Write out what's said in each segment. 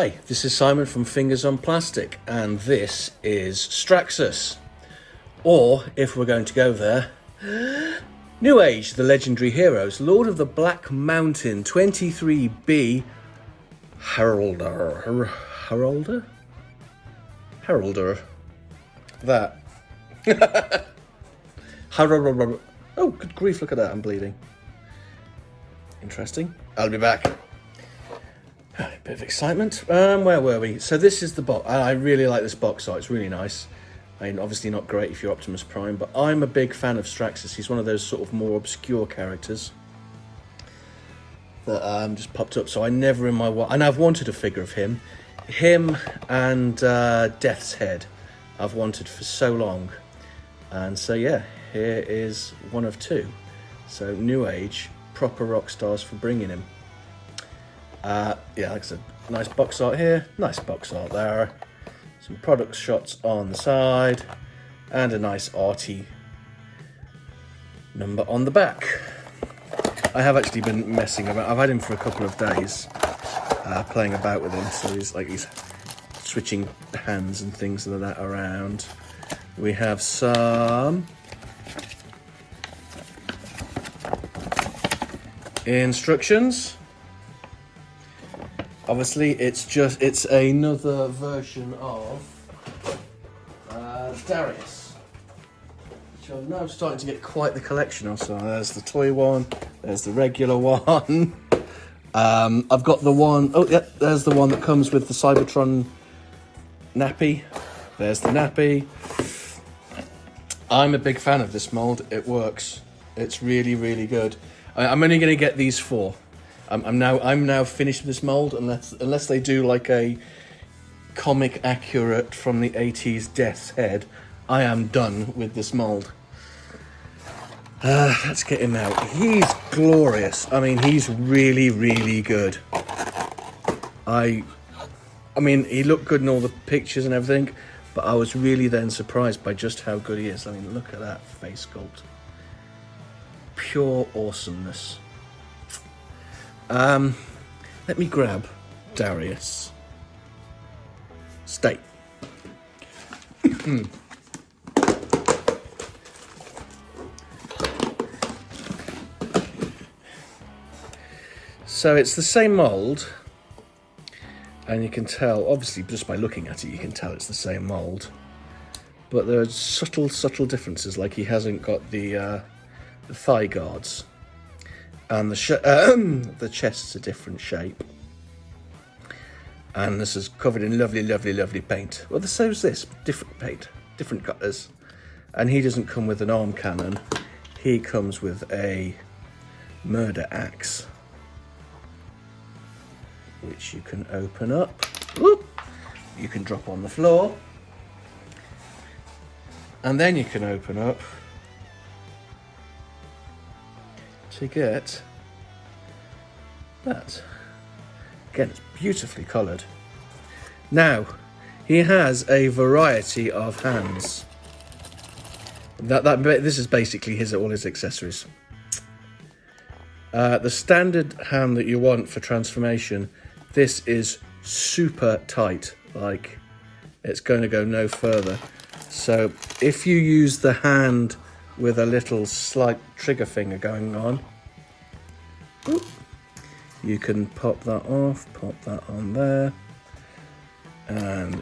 Hi, this is Simon from Fingers on Plastic, and this is Straxus. Or, if we're going to go there, Newage, the legendary heroes, Lord of the Black Mountain, 23B Haraldr. Haraldr. That. Haraldr. Oh, good grief, look at that, I'm bleeding. Interesting. I'll be back. Bit of excitement. Where were we? So this is the box. I really like this box art. It's really nice. I mean, obviously not great if you're Optimus Prime, but I'm a big fan of Straxus. He's one of those sort of more obscure characters that just popped up. So I never in my... And I've wanted a figure of him. Him and Death's Head I've wanted for so long. And so, yeah, here is one of two. So Newage, proper rock stars for bringing him. Yeah, like I said, nice box art here, nice box art there, some product shots on the side, and a nice arty number on the back. I have actually been messing about. I've had him for a couple of days, playing about with him, so he's switching hands and things like that around. We have some instructions. Obviously, it's another version of Darius, which I'm now starting to get quite the collection of. So there's the toy one, there's the regular one. I've got the one, oh yeah, there's the one that comes with the Cybertron nappy. There's the nappy. I'm a big fan of this mold. It works. It's really, really good. I'm only going to get these four. I'm now finished with this mold, unless they do like a comic accurate from the 80s Death's Head. I am done with this mold. Let's get him out. He's glorious. I mean, he's really, really good. I mean, he looked good in all the pictures and everything, but I was really then surprised by just how good he is. I mean, look at that face sculpt. Pure awesomeness. Let me grab Darius. Stay. So it's the same mold, and you can tell, obviously just by looking at it, you can tell it's the same mold. But there are subtle differences, like he hasn't got the thigh guards. And the chest's a different shape. And this is covered in lovely, lovely, lovely paint. Well, so is this. Different paint, different colours. And he doesn't come with an arm cannon. He comes with a murder axe, which you can open up. Whoop. You can drop on the floor. And then you can open up to get that. Again, it's beautifully coloured. Now, he has a variety of hands. This is basically all his accessories. The standard hand that you want for transformation, this is super tight, like it's going to go no further. So if you use the hand with a little slight trigger finger going on, you can pop that off, pop that on there, and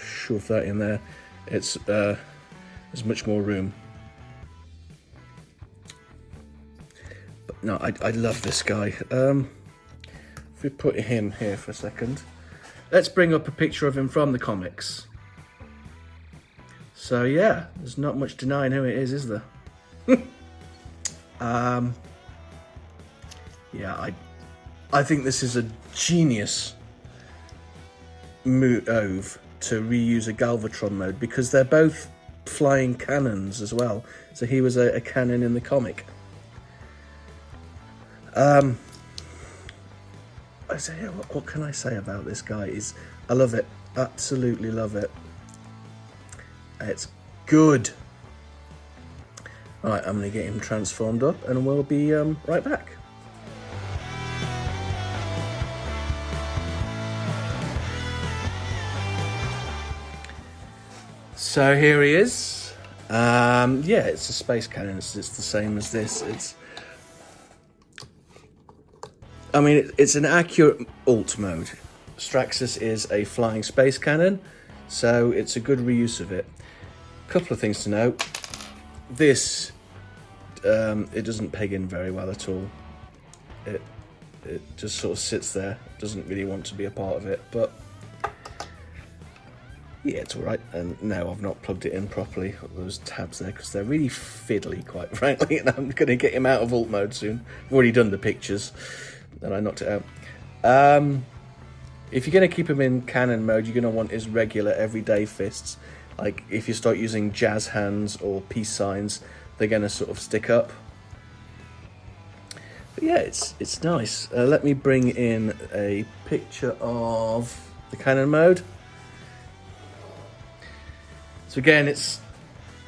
shove that in there. There's much more room. But no, I love this guy. If we put him here for a second, let's bring up a picture of him from the comics. So yeah, there's not much denying who it is there? Yeah, I think this is a genius move to reuse a Galvatron mode, because they're both flying cannons as well. So he was a cannon in the comic. What can I say about this guy? I love it, absolutely love it. It's good. All right, I'm going to get him transformed up, and we'll be right back. So here he is. Yeah, it's a space cannon. It's the same as this. I mean, it's an accurate alt mode. Straxus is a flying space cannon, so it's a good reuse of it. Couple of things to note. This, it doesn't peg in very well at all. It just sort of sits there, doesn't really want to be a part of it, but yeah, it's all right. And no, I've not plugged it in properly, those tabs there, because they're really fiddly, quite frankly, and I'm going to get him out of alt mode soon. I've already done the pictures, and I knocked it out. If you're going to keep him in Canon mode, you're going to want his regular everyday fists. Like, if you start using jazz hands or peace signs, they're going to sort of stick up. But yeah, it's nice. Let me bring in a picture of the Canon mode. So again, it's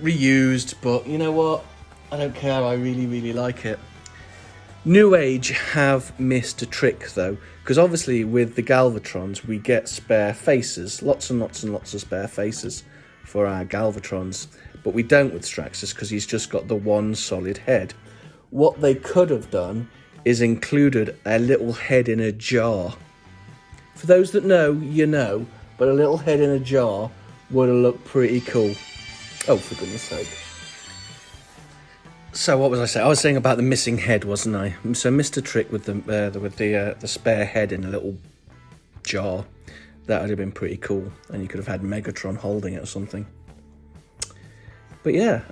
reused, but you know what? I don't care. I really, really like it. Newage have missed a trick though, because obviously with the Galvatrons we get spare faces, lots and lots and lots of spare faces for our Galvatrons, but we don't with Straxus because he's just got the one solid head. What they could have done is included a little head in a jar. For those that know, you know, but a little head in a jar would have looked pretty cool. Oh, for goodness sake. So what was I saying? I was saying about the missing head, wasn't I? So Mr. Trick with the spare head in a little jar. That would have been pretty cool, and you could have had Megatron holding it or something. But yeah,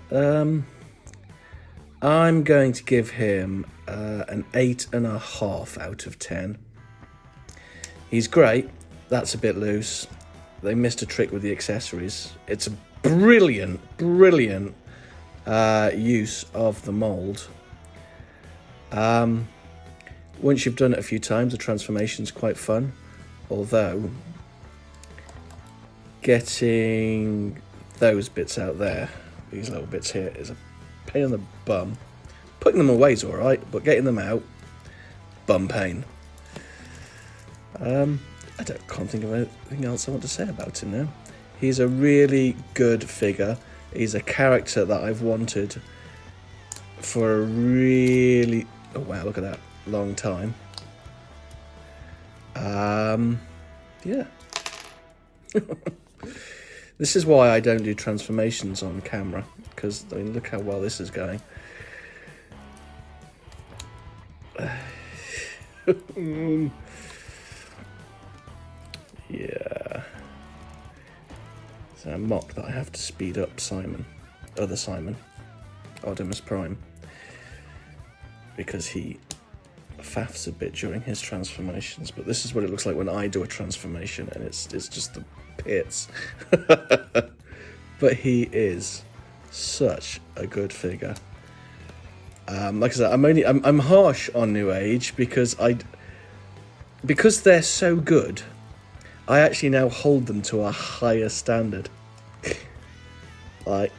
I'm going to give him an 8.5 out of 10. He's great. That's a bit loose. They missed a trick with the accessories. It's a brilliant, brilliant use of the mold. Once you've done it a few times, the transformation's quite fun, although getting those bits out there, these little bits here, is a pain in the bum. Putting them away is all right, but getting them out, bum pain. I can't think of anything else I want to say about him now. He's a really good figure. He's a character that I've wanted for a really, oh wow, look at that, long time. Yeah. This is why I don't do transformations on camera, because I mean, look how well this is going. Yeah. So I mock that I have to speed up other Simon, Optimus Prime, because he faffs a bit during his transformations. But this is what it looks like when I do a transformation, and it's just the pits. But he is such a good figure. Like I said, I'm harsh on Newage because they're so good. I actually now hold them to a higher standard. Like,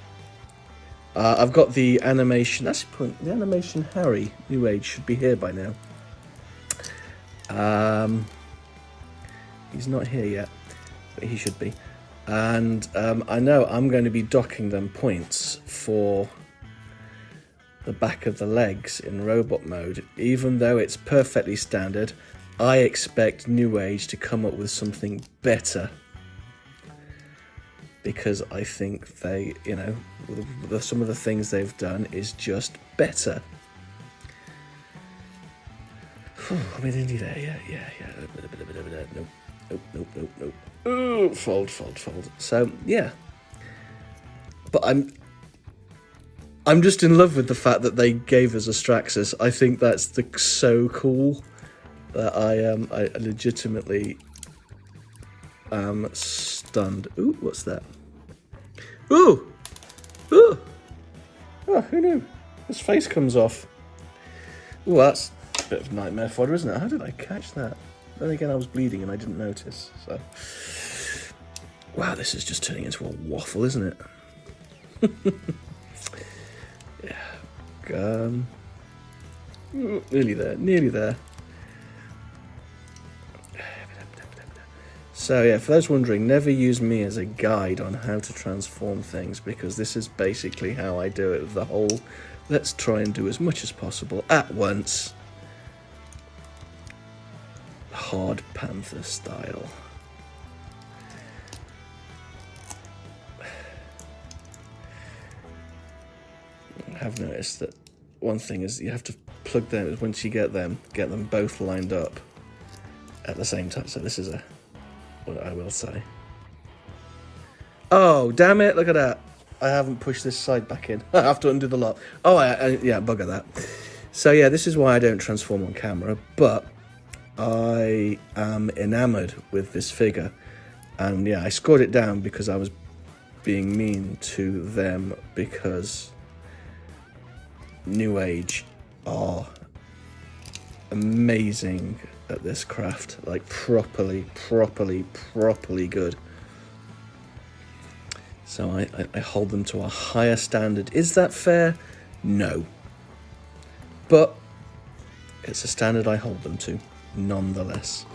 I've got the animation. That's the point. The animation Harry Newage should be here by now. He's not here yet, but he should be. And I know I'm going to be docking them points for the back of the legs in robot mode. Even though it's perfectly standard, I expect Newage to come up with something better, because I think they, you know, some of the things they've done is just better. I mean, nearly there, yeah. Nope. Ooh, fold. So yeah, but I'm just in love with the fact that they gave us a Straxus. I think that's so cool that I legitimately am stunned. Ooh, what's that? Ooh! Oh, who knew? His face comes off. Ooh, that's a bit of nightmare fodder, isn't it? How did I catch that? Then again, I was bleeding and I didn't notice, so... Wow, this is just turning into a waffle, isn't it? Yeah. Nearly there. So yeah, for those wondering, never use me as a guide on how to transform things, because this is basically how I do it. The whole, let's try and do as much as possible at once. Hard Panther style. I have noticed that one thing is you have to plug them, once you get them both lined up at the same time. So this is what I will say. Oh, damn it, look at that. I haven't pushed this side back in. I have to undo the lock. Oh, yeah, bugger that. So yeah, this is why I don't transform on camera, but I am enamoured with this figure. And yeah, I scored it down because I was being mean to them, because Newage are amazing at this craft, like properly good. So I hold them to a higher standard. Is that fair? No. But it's a standard I hold them to, nonetheless.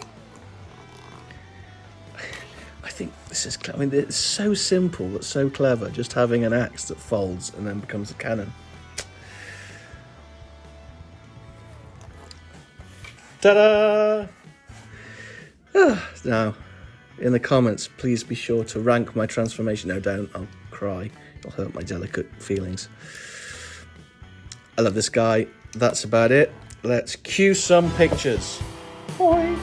I think this is clever. I mean, it's so simple but so clever, just having an axe that folds and then becomes a cannon. Ta-da! Now, in the comments, please be sure to rank my transformation. No, don't. I'll cry. It'll hurt my delicate feelings. I love this guy. That's about it. Let's cue some pictures. Bye.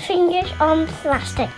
Fingers on plastic.